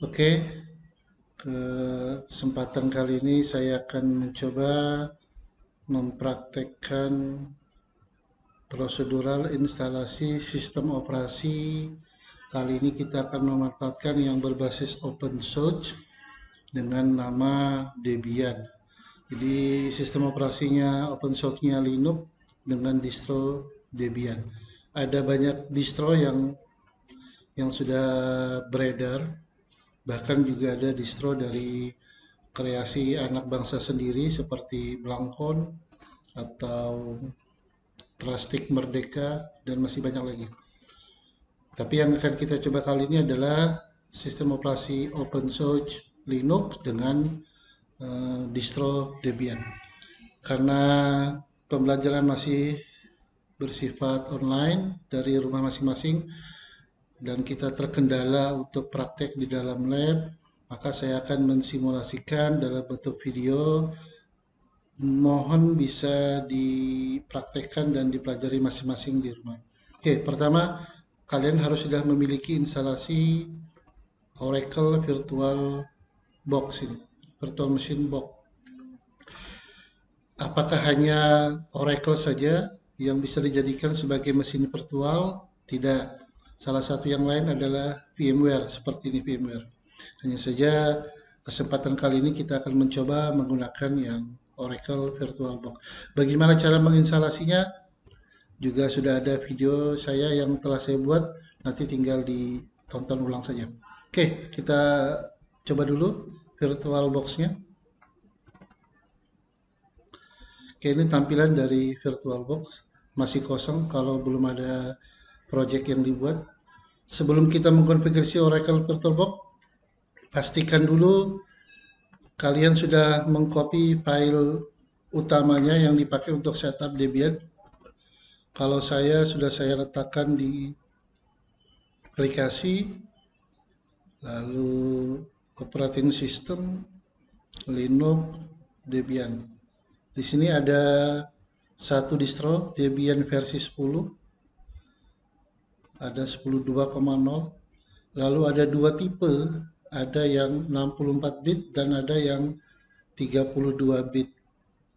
Oke, kesempatan kali ini saya akan mencoba mempraktekkan prosedural instalasi sistem operasi. Kali ini kita akan memanfaatkan yang berbasis open source dengan nama Debian. Jadi sistem operasinya open source-nya Linux dengan distro Debian. Ada banyak distro yang sudah beredar, bahkan juga ada distro dari kreasi anak bangsa sendiri seperti Blankon atau Trustic Merdeka dan masih banyak lagi. Tapi yang akan kita coba kali ini adalah sistem operasi open source Linux dengan distro Debian. Karena pembelajaran masih bersifat online dari rumah masing-masing dan kita terkendala untuk praktek di dalam lab, maka saya akan mensimulasikan dalam bentuk video. Mohon bisa dipraktekkan dan dipelajari masing-masing di rumah. Oke, pertama kalian harus sudah memiliki instalasi Oracle Virtual Box ini, Virtual Machine Box. Apakah hanya Oracle saja yang bisa dijadikan sebagai mesin virtual? Tidak. Salah satu yang lain adalah VMware, seperti ini VMware. Hanya saja kesempatan kali ini kita akan mencoba menggunakan yang Oracle VirtualBox. Bagaimana cara menginstalasinya? Juga sudah ada video saya yang telah saya buat, nanti tinggal ditonton ulang saja. Oke, kita coba dulu VirtualBox-nya. Oke, ini tampilan dari VirtualBox. Masih kosong kalau belum ada project yang dibuat. Sebelum kita mengkonfigurasi Oracle VirtualBox, pastikan dulu kalian sudah mengcopy file utamanya yang dipakai untuk setup Debian. Kalau sudah saya letakkan di aplikasi, lalu operating system, Linux, Debian. Di sini ada satu distro Debian versi 10, ada 10.2.0, lalu ada dua tipe, ada yang 64 bit dan ada yang 32 bit,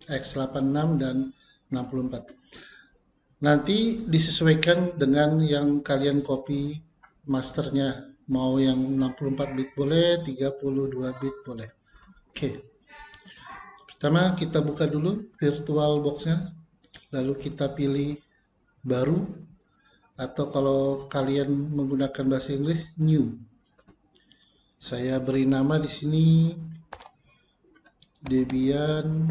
x86 dan 64. Nanti disesuaikan dengan yang kalian copy masternya, mau yang 64 bit boleh, 32 bit boleh. Oke, pertama kita buka dulu VirtualBox-nya, lalu kita pilih baru, atau kalau kalian menggunakan bahasa Inggris, new. Saya beri nama di sini Debian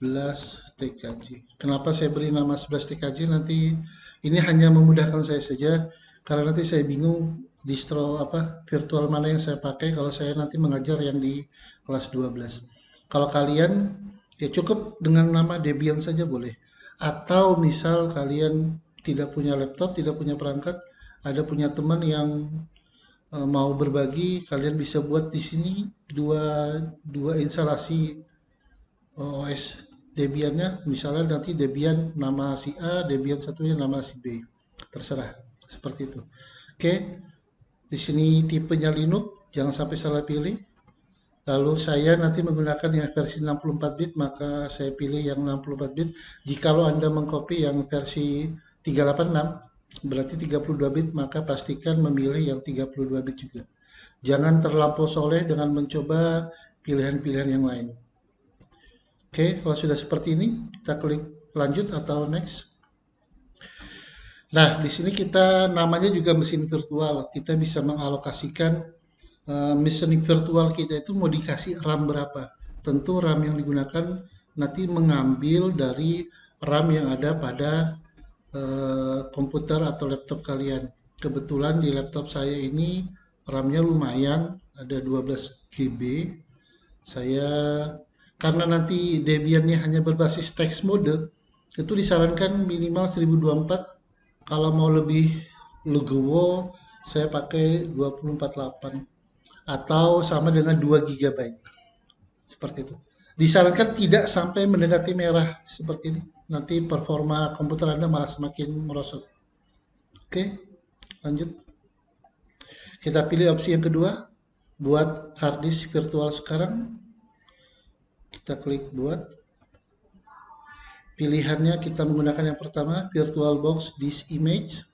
11 TKJ. Kenapa saya beri nama 11 TKJ? Nanti ini hanya memudahkan saya saja, karena nanti saya bingung distro virtual mana yang saya pakai kalau saya nanti mengajar yang di kelas 12. Kalau kalian ya cukup dengan nama Debian saja boleh. Atau misal kalian tidak punya laptop, tidak punya perangkat, ada punya teman yang mau berbagi, kalian bisa buat di sini dua instalasi OS Debiannya, misalnya nanti Debian nama si A, Debian satunya nama si B, terserah seperti itu. Oke, di sini tipenya Linux, jangan sampai salah pilih. Lalu saya nanti menggunakan yang versi 64 bit, maka saya pilih yang 64 bit. Jikalau Anda mengcopy yang versi 386, berarti 32 bit, maka pastikan memilih yang 32 bit juga. Jangan terlampau soleh dengan mencoba pilihan-pilihan yang lain. Oke, kalau sudah seperti ini, kita klik lanjut atau next. Nah, di sini kita namanya juga mesin virtual. Kita bisa mengalokasikan mesin virtual kita itu mau dikasih RAM berapa. Tentu RAM yang digunakan nanti mengambil dari RAM yang ada pada komputer atau laptop kalian. Kebetulan di laptop saya ini RAM-nya lumayan, ada 12 GB. Saya karena nanti Debian-nya hanya berbasis text mode, itu disarankan minimal 1024. Kalau mau lebih legowo, saya pakai 2048 atau sama dengan 2 GB. Seperti itu. Disarankan tidak sampai mendekati merah seperti ini. Nanti performa komputer Anda malah semakin merosot. Oke, lanjut. Kita pilih opsi yang kedua, buat hard disk virtual sekarang. Kita klik buat. Pilihannya kita menggunakan yang pertama, VirtualBox Disk Image.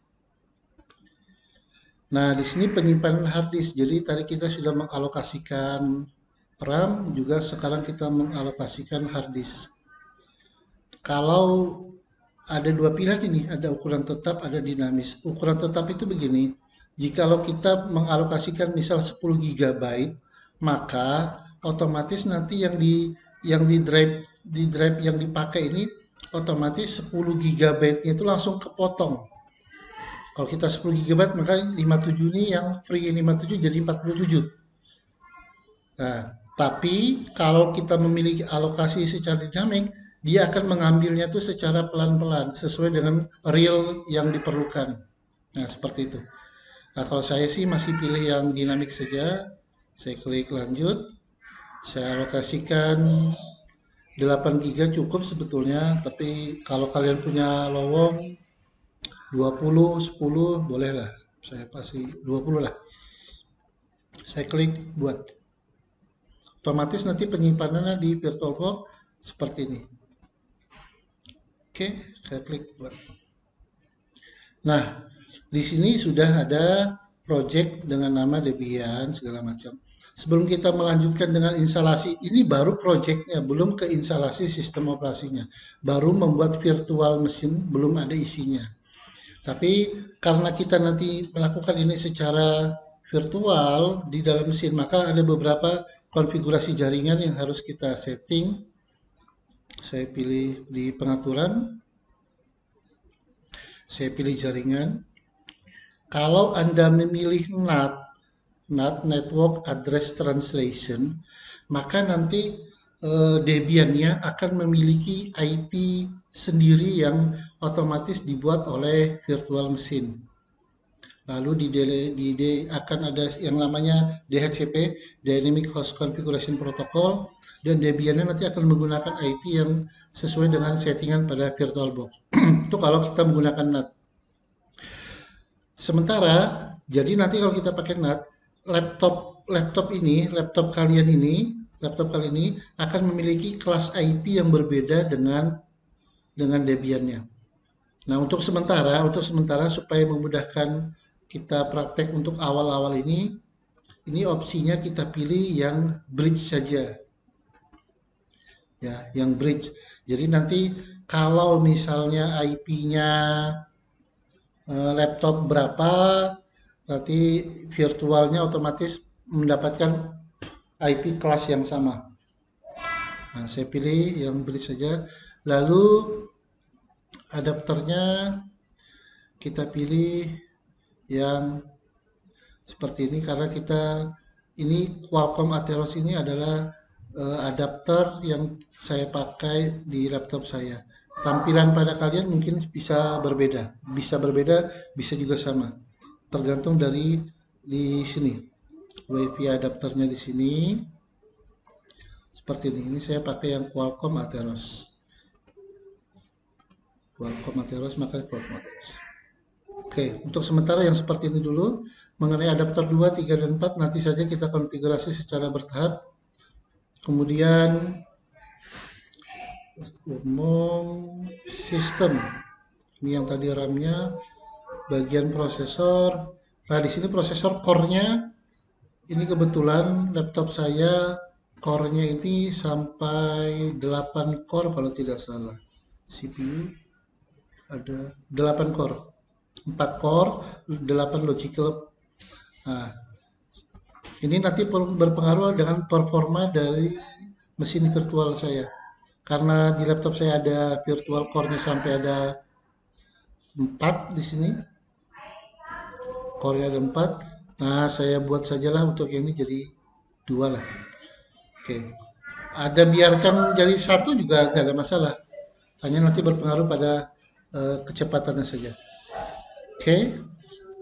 Nah, di sini penyimpanan hard disk. Jadi tadi kita sudah mengalokasikan RAM, juga sekarang kita mengalokasikan hard disk. Kalau ada dua pilihan ini, ada ukuran tetap, ada dinamis. Ukuran tetap itu begini, jikalau kita mengalokasikan misal 10 GB, maka otomatis nanti yang di drive yang dipakai ini otomatis 10 GB itu langsung kepotong. Kalau kita 10 GB maka 57 ini yang free 57 jadi 47. Nah, tapi kalau kita memiliki alokasi secara dinamik, dia akan mengambilnya itu secara pelan-pelan sesuai dengan real yang diperlukan. Nah, seperti itu. Nah, kalau saya sih masih pilih yang dinamik saja. Saya klik lanjut. Saya alokasikan 8 GB cukup sebetulnya, tapi kalau kalian punya lowong 20, 10 bolehlah. Saya pasti 20 lah. Saya klik buat. Otomatis nanti penyimpanannya di VirtualBox seperti ini. Oke, saya klik buat. Nah, di sini sudah ada project dengan nama Debian segala macam. Sebelum kita melanjutkan dengan instalasi, ini baru projectnya, belum ke instalasi sistem operasinya. Baru membuat virtual mesin, belum ada isinya. Tapi karena kita nanti melakukan ini secara virtual di dalam mesin, maka ada beberapa konfigurasi jaringan yang harus kita setting. Saya pilih di pengaturan, saya pilih jaringan. Kalau Anda memilih NAT, Network Address Translation, maka nanti Debian-nya akan memiliki IP sendiri yang otomatis dibuat oleh virtual machine. Lalu akan ada yang namanya DHCP, Dynamic Host Configuration Protocol, dan Debian-nya nanti akan menggunakan IP yang sesuai dengan settingan pada VirtualBox. Itu kalau kita menggunakan NAT. Sementara, jadi nanti kalau kita pakai NAT, laptop kalian ini akan memiliki kelas IP yang berbeda dengan Debian-nya. Nah, untuk sementara supaya memudahkan kita praktek untuk awal-awal ini opsinya kita pilih yang bridge saja. Ya, yang bridge. Jadi nanti kalau misalnya IP-nya laptop berapa, nanti virtualnya otomatis mendapatkan IP kelas yang sama. Nah, saya pilih yang bridge saja. Lalu adapternya kita pilih yang seperti ini karena ini Qualcomm Atheros ini adalah adapter yang saya pakai di laptop saya. Tampilan pada kalian mungkin bisa berbeda, bisa juga sama. Tergantung dari di sini. WiFi adapternya di sini. Seperti ini. Ini saya pakai yang Qualcomm Atheros. Maka Qualcomm Atheros. Oke, untuk sementara yang seperti ini dulu. Mengenai adapter 2, 3, dan 4 nanti saja kita konfigurasi secara bertahap. Kemudian umum sistem. Ini yang tadi RAM-nya, bagian prosesor. Nah, di sini prosesor core-nya ini kebetulan laptop saya core-nya ini sampai 8 core kalau tidak salah. CPU ada 8 core. 4 core, 8 logical. Nah, ini nanti berpengaruh dengan performa dari mesin virtual saya. Karena di laptop saya ada virtual core-nya sampai ada 4 di sini. Core-nya ada 4. Nah, saya buat sajalah untuk yang ini jadi 2 lah. Oke. Ada biarkan jadi 1 juga nggak ada masalah. Hanya nanti berpengaruh pada kecepatannya saja. Oke.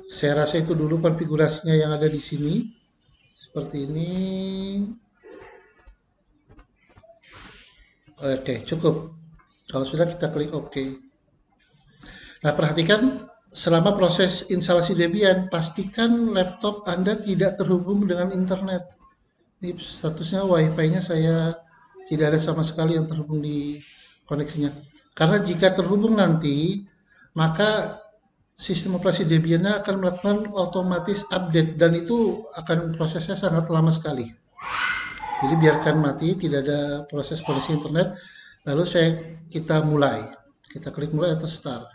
Saya rasa itu dulu konfigurasinya yang ada di sini. Seperti ini. Oke, cukup. Kalau sudah kita klik OK. Nah, perhatikan selama proses instalasi Debian, pastikan laptop Anda tidak terhubung dengan internet. Ini statusnya Wi-Fi-nya saya tidak ada sama sekali yang terhubung di koneksinya. Karena jika terhubung nanti, maka sistem operasi Debian-nya akan melakukan otomatis update dan itu akan prosesnya sangat lama sekali. Jadi biarkan mati, tidak ada proses koneksi internet. Lalu kita mulai. Kita klik mulai atau start.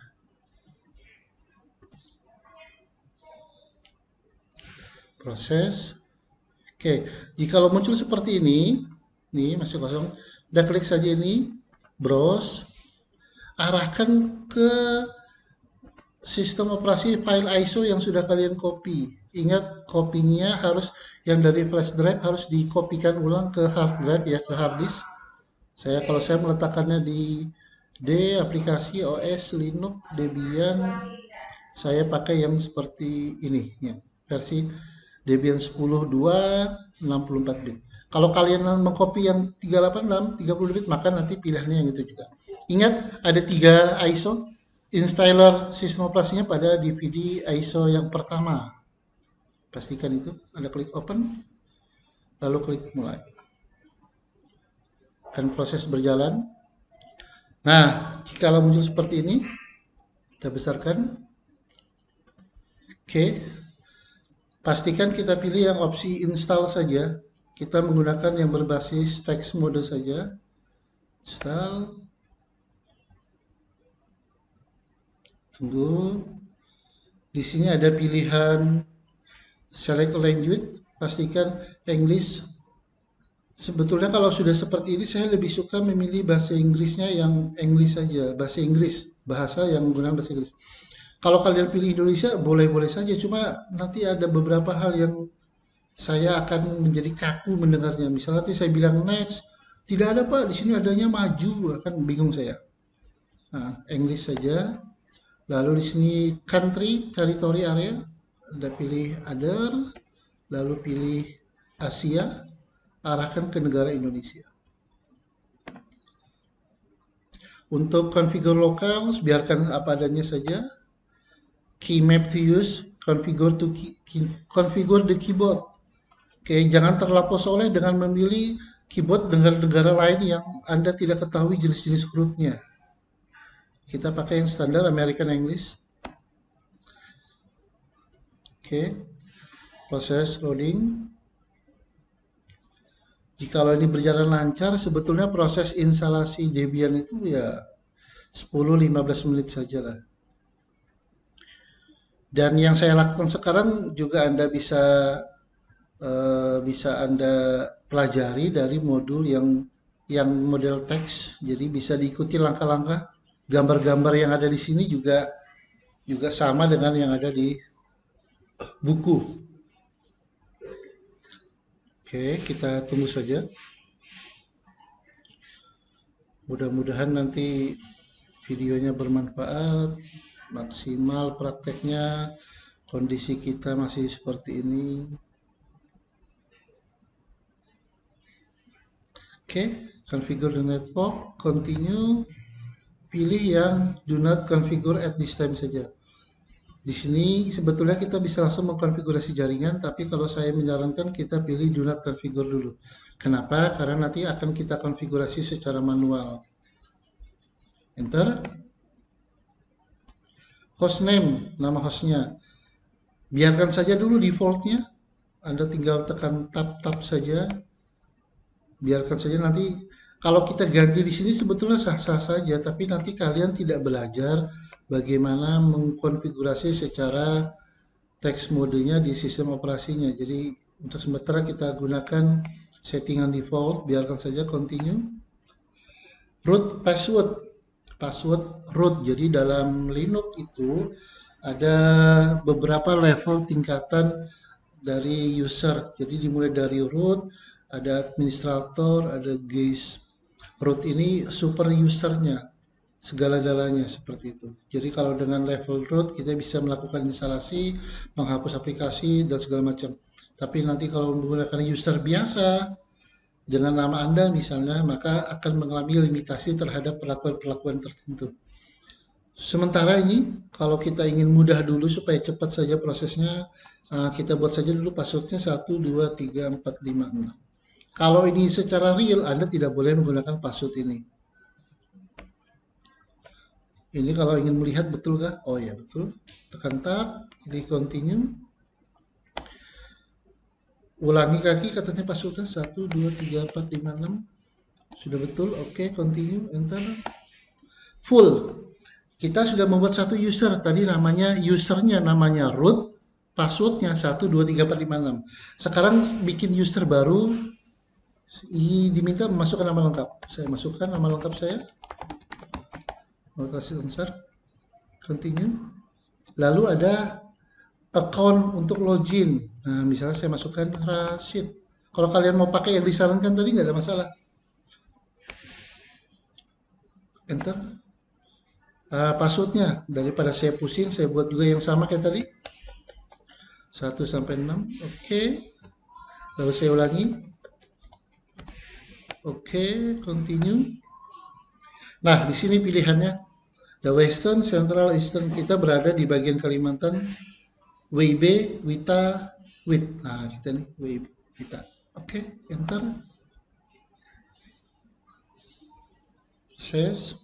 Proses. Oke, jika muncul seperti ini masih kosong, udah klik saja ini, browse, arahkan ke sistem operasi file ISO yang sudah kalian copy. Ingat, copy-nya harus yang dari flash drive harus dikopikan ulang ke hard drive ya, ke hard disk. Kalau saya meletakkannya di D, aplikasi OS, Linux, Debian, saya pakai yang seperti ini ya, versi Debian 10.2 64 bit. Kalau kalian mengcopy yang 386 30 bit, maka nanti pilihannya yang itu juga. Ingat, ada 3 ISO. Installer sistem operasinya pada DVD ISO yang pertama. Pastikan itu. Anda klik open, lalu klik mulai. Akan proses berjalan. Nah, jika muncul seperti ini, kita besarkan. Oke. Pastikan kita pilih yang opsi install saja. Kita menggunakan yang berbasis text mode saja. Install. Tunggu. Di sini ada pilihan select language. Pastikan English. Sebetulnya kalau sudah seperti ini, saya lebih suka memilih bahasa Inggrisnya yang English saja. Bahasa Inggris. Bahasa yang menggunakan bahasa Inggris. Kalau kalian pilih Indonesia, boleh-boleh saja. Cuma nanti ada beberapa hal yang saya akan menjadi kaku mendengarnya. Misalnya nanti saya bilang next, tidak ada Pak, di sini adanya maju, akan bingung saya. Nah, English saja. Lalu di sini country, territory area, Anda pilih other, lalu pilih Asia, arahkan ke negara Indonesia. Untuk configure lokal, biarkan apa adanya saja. Key map to use, configure the keyboard. Oke, jangan terlampau soleh dengan memilih keyboard negara lain yang Anda tidak ketahui jenis-jenis hurufnya. Kita pakai yang standar American English. Oke, proses loading. Jika ini berjalan lancar, sebetulnya proses instalasi Debian itu ya 10-15 menit saja lah. Dan yang saya lakukan sekarang juga Anda bisa Anda pelajari dari modul yang model teks. Jadi bisa diikuti langkah-langkah. Gambar-gambar yang ada di sini juga sama dengan yang ada di buku. Oke, kita tunggu saja. Mudah-mudahan nanti videonya bermanfaat, maksimal prakteknya, kondisi kita masih seperti ini. Oke, configure the network, continue. Pilih yang do not configure at this time saja. Di sini sebetulnya kita bisa langsung mengkonfigurasi jaringan, tapi kalau saya menyarankan kita pilih do not configure dulu. Kenapa? Karena nanti akan kita konfigurasi secara manual. Enter. Hostname, nama hostnya. Biarkan saja dulu defaultnya. Anda tinggal tekan tab saja. Biarkan saja nanti. Kalau kita ganti di sini sebetulnya sah-sah saja, tapi nanti kalian tidak belajar bagaimana mengkonfigurasi secara text modenya di sistem operasinya. Jadi untuk sementara kita gunakan settingan default, biarkan saja continue. Root password root. Jadi dalam Linux itu ada beberapa level tingkatan dari user. Jadi dimulai dari root, ada administrator, ada guest. Root ini super usernya, segala-galanya seperti itu. Jadi kalau dengan level root kita bisa melakukan instalasi, menghapus aplikasi dan segala macam. Tapi nanti kalau menggunakan user biasa dengan nama Anda misalnya, maka akan mengalami limitasi terhadap perlakuan-perlakuan tertentu. Sementara ini kalau kita ingin mudah dulu supaya cepat saja prosesnya, kita buat saja dulu passwordnya 1, 2, 3, 4, 5, 6. Kalau ini secara real, Anda tidak boleh menggunakan password ini. Ini kalau ingin melihat betul kah? Oh ya betul. Tekan tab, pilih continue. Ulangi kaki katanya passwordnya 1, 2, 3, 4, 5, 6. Sudah betul, oke, continue, enter. Full. Kita sudah membuat satu user, tadi namanya usernya namanya root, passwordnya 1, 2, 3, 4, 5, 6. Sekarang bikin user baru, diminta memasukkan nama lengkap. Saya masukkan nama lengkap saya. Notasi answer, continue. Lalu ada account untuk login. Nah, misalnya saya masukkan Rashid. Kalau kalian mau pakai yang disarankan tadi nggak ada masalah. Enter. Passwordnya, daripada saya pusing, saya buat juga yang sama kayak tadi. 1 sampai 6. Oke. Lalu saya ulangi. Oke, continue. Nah, di sini pilihannya. The Western, Central, Eastern, kita berada di bagian Kalimantan. WIB, Wita, Wit. Nah, kita nih, WIB, Wita. Oke, enter. Ses.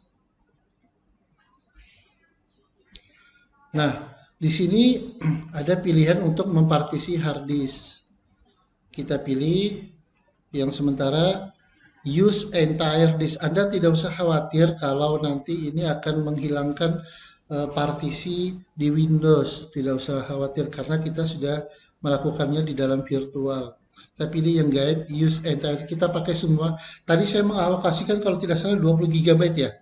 Nah, di sini ada pilihan untuk mempartisi hard disk. Kita pilih yang sementara use entire disk. Anda tidak usah khawatir kalau nanti ini akan menghilangkan partisi di Windows. Tidak usah khawatir karena kita sudah melakukannya di dalam virtual. Kita pilih yang guide use entire. Kita pakai semua. Tadi saya mengalokasikan kalau tidak salah 20 GB ya.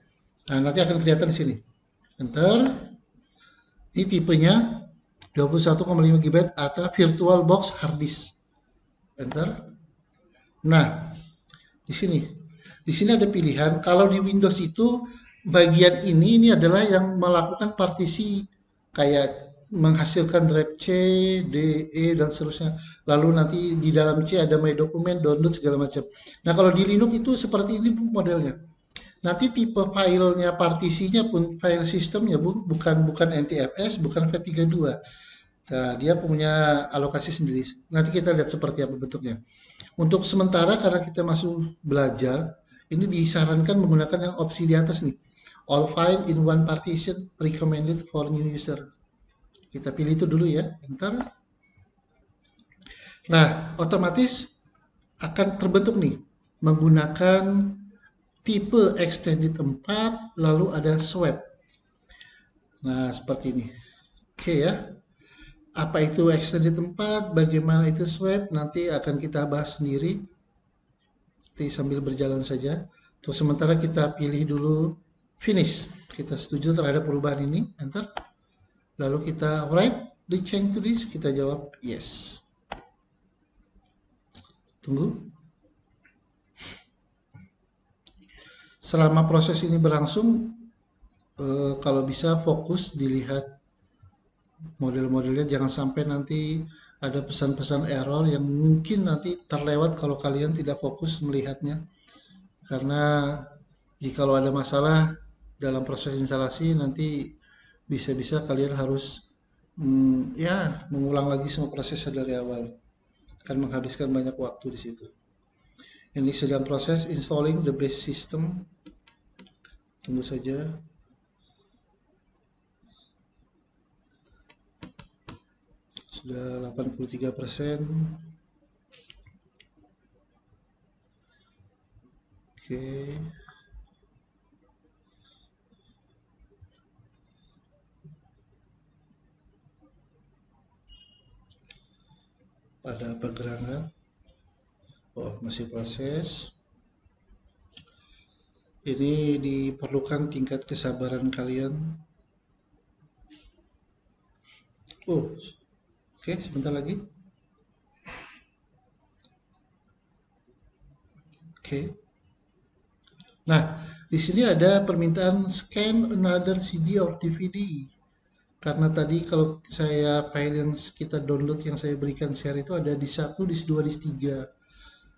Nah, nanti akan kelihatan di sini. Enter. Ini tipenya 21,5 GB atau virtual box hard disk. Enter. Nah, di sini ada pilihan. Kalau di Windows itu bagian ini adalah yang melakukan partisi kayak menghasilkan drive C, D, E dan seterusnya. Lalu nanti di dalam C ada my document, download segala macam. Nah, kalau di Linux itu seperti ini modelnya. Nanti tipe filenya, partisinya pun file sistemnya bukan NTFS, bukan FAT32. Nah, dia punya alokasi sendiri. Nanti kita lihat seperti apa bentuknya. Untuk sementara karena kita masih belajar, ini disarankan menggunakan yang opsi di atas nih. All file in one partition recommended for new user. Kita pilih itu dulu ya, enter. Nah, otomatis akan terbentuk nih menggunakan tipe extended 4, lalu ada swap. Nah, seperti ini. Oke ya. Apa itu extended 4, bagaimana itu swap, nanti akan kita bahas sendiri. Nanti sambil berjalan saja. Untuk sementara kita pilih dulu finish. Kita setuju terhadap perubahan ini, enter. Lalu kita write the change to this, kita jawab yes. Tunggu. Selama proses ini berlangsung, kalau bisa fokus dilihat model-modelnya, jangan sampai nanti ada pesan-pesan error yang mungkin nanti terlewat kalau kalian tidak fokus melihatnya. Karena jika ada masalah dalam proses instalasi, nanti bisa-bisa kalian harus mengulang lagi semua prosesnya dari awal. Akan menghabiskan banyak waktu di situ. Ini sedang proses installing the base system. Tunggu saja. Sudah 83%. Oke. Ada apa gerangan? Oh, masih proses. Ini diperlukan tingkat kesabaran kalian. Oh, oke, sebentar lagi. Oke. Nah, di sini ada permintaan scan another CD or DVD. Karena tadi kalau saya file yang kita download yang saya berikan share itu ada disk 1, disk 2, disk 3.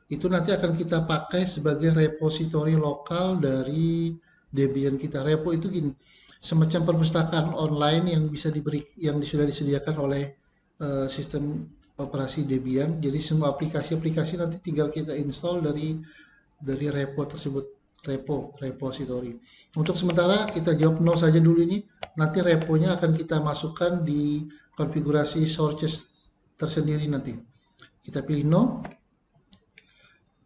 Itu nanti akan kita pakai sebagai repository lokal dari Debian kita. Repo itu gini, semacam perpustakaan online yang bisa yang sudah disediakan oleh sistem operasi Debian. Jadi semua aplikasi-aplikasi nanti tinggal kita install dari repo tersebut, repository. Untuk sementara kita jawab no saja dulu ini. Nanti reponya akan kita masukkan di konfigurasi sources tersendiri nanti. Kita pilih no.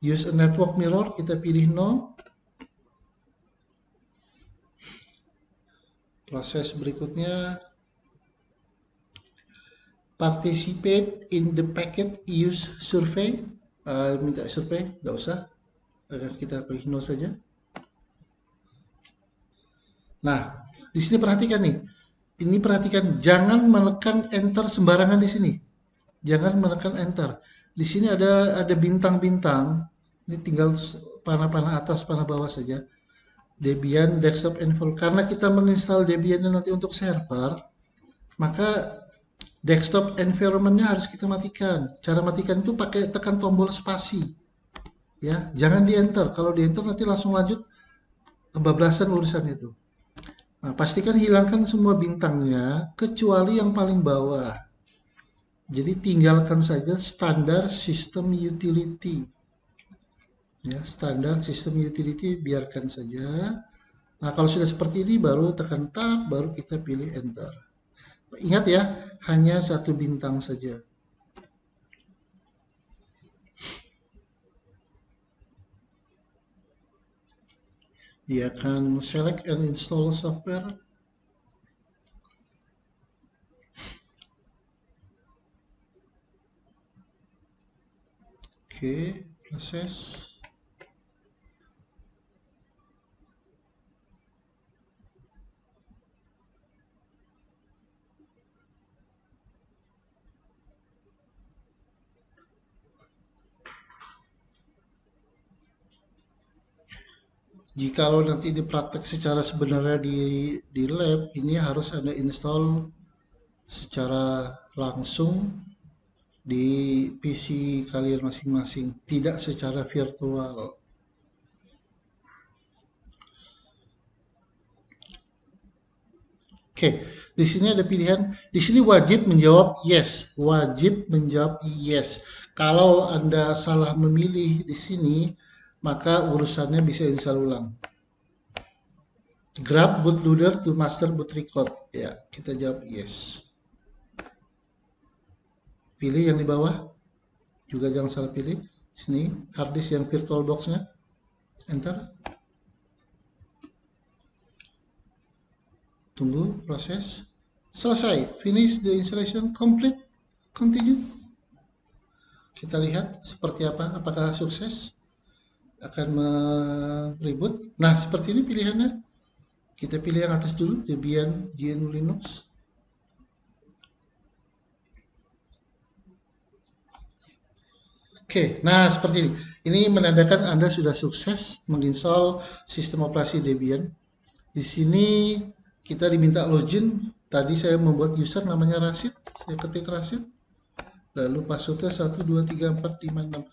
Use a network mirror, kita pilih no. Proses berikutnya, participate in the packet use survey. Minta survei, nggak usah. Kita pilih no saja. Nah, di sini perhatikan nih. Ini perhatikan, jangan menekan enter sembarangan di sini. Jangan menekan enter. Di sini ada bintang-bintang. Ini tinggal panah-panah atas, panah bawah saja. Debian desktop environment. Karena kita menginstal Debian nanti untuk server, maka desktop environment-nya harus kita matikan. Cara matikan itu pakai tekan tombol spasi. Ya, jangan di enter. Kalau di enter nanti langsung lanjut kebablasan urusan itu. Nah, pastikan hilangkan semua bintangnya kecuali yang paling bawah. Jadi tinggalkan saja standar system utility. Ya, standar sistem utility biarkan saja. Nah, kalau sudah seperti ini baru tekan tab, baru kita pilih enter. Ingat ya, hanya satu bintang saja. Dia akan select and install software. Oke, proses. Jikalau nanti dipraktek secara sebenarnya di lab, ini harus Anda install secara langsung di PC kalian masing-masing, tidak secara virtual. Oke, di sini ada pilihan, di sini wajib menjawab yes, wajib menjawab yes. Kalau Anda salah memilih di sini, maka urusannya bisa install ulang. Grab bootloader to master boot record. Ya, kita jawab yes. Pilih yang di bawah. Juga jangan salah pilih. Sini, hard disk yang virtual box-nya. Enter. Tunggu proses. Selesai. Finish the installation. Complete. Continue. Kita lihat seperti apa. Apakah sukses? Akan mereboot. Nah, seperti ini pilihannya. Kita pilih yang atas dulu, Debian GNU Linux. Oke, nah seperti ini. Ini menandakan Anda sudah sukses menginstall sistem operasi Debian. Di sini kita diminta login. Tadi saya membuat user namanya Rashid. Saya ketik Rashid. Lalu passwordnya 1, 2, 3, 4, 5, 6.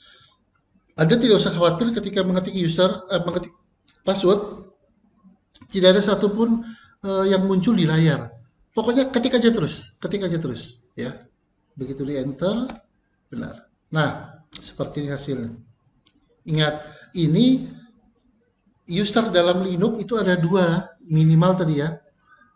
Anda tidak usah khawatir ketika mengetik mengetik password, tidak ada satupun yang muncul di layar. Pokoknya ketik aja terus, ya. Begitu di enter, benar. Nah, seperti ini hasilnya. Ingat, ini user dalam Linux itu ada dua minimal tadi ya.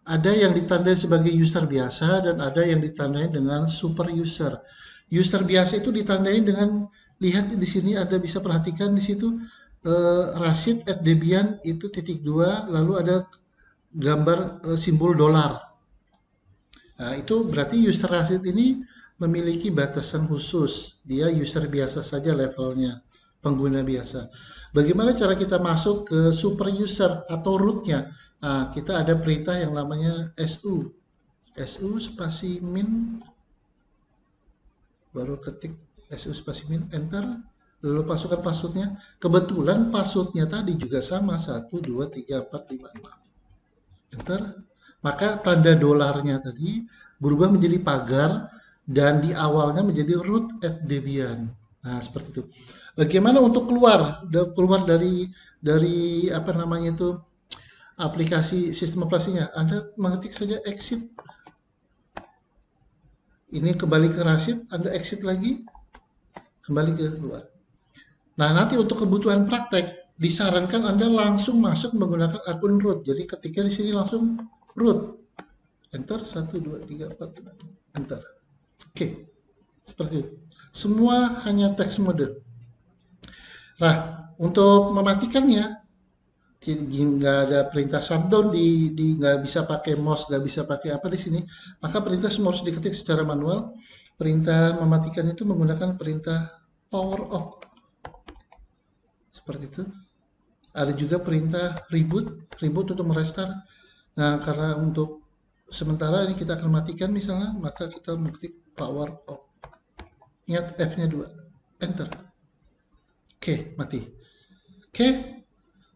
Ada yang ditandai sebagai user biasa dan ada yang ditandai dengan super user. User biasa itu ditandai dengan, lihat di sini Anda bisa perhatikan di situ Rashid@debian itu *2, lalu ada gambar simbol dolar. Nah, itu berarti user Rashid ini memiliki batasan khusus. Dia user biasa saja levelnya, pengguna biasa. Bagaimana cara kita masuk ke super user atau rootnya? Nah, kita ada perintah yang namanya su spasi min, baru ketik su spasi min, enter, lalu masukkan passwordnya. Kebetulan passwordnya tadi juga sama, 1, 2, 3, 4, 5, 6. Enter. Maka tanda dolarnya tadi berubah menjadi pagar dan di awalnya menjadi root@debian. Nah, seperti itu. Bagaimana untuk keluar dari apa namanya itu aplikasi sistem operasinya. Anda mengetik saja exit. Ini kembali ke Rashid, Anda exit lagi, kembali ke luar. Nah, nanti untuk kebutuhan praktek, disarankan Anda langsung masuk menggunakan akun root. Jadi ketika di sini langsung root. Enter, 1, 2, 3, 4, enter. Oke, seperti itu. Semua hanya text mode. Nah, untuk mematikannya, nggak ada perintah shutdown, nggak bisa pakai mouse, nggak bisa pakai apa di sini, maka perintah semua harus diketik secara manual. Perintah mematikan itu menggunakan perintah power off. Seperti itu. Ada juga perintah reboot untuk merestart. Nah, karena untuk sementara ini kita akan matikan misalnya, maka kita mengetik power off. Ingat F-nya 2, enter. Oke, mati. Oke,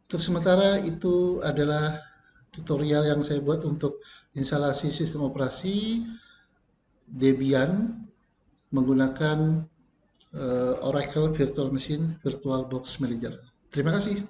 untuk sementara itu adalah tutorial yang saya buat untuk instalasi sistem operasi Debian menggunakan Oracle Virtual Machine VirtualBox Manager. Terima kasih.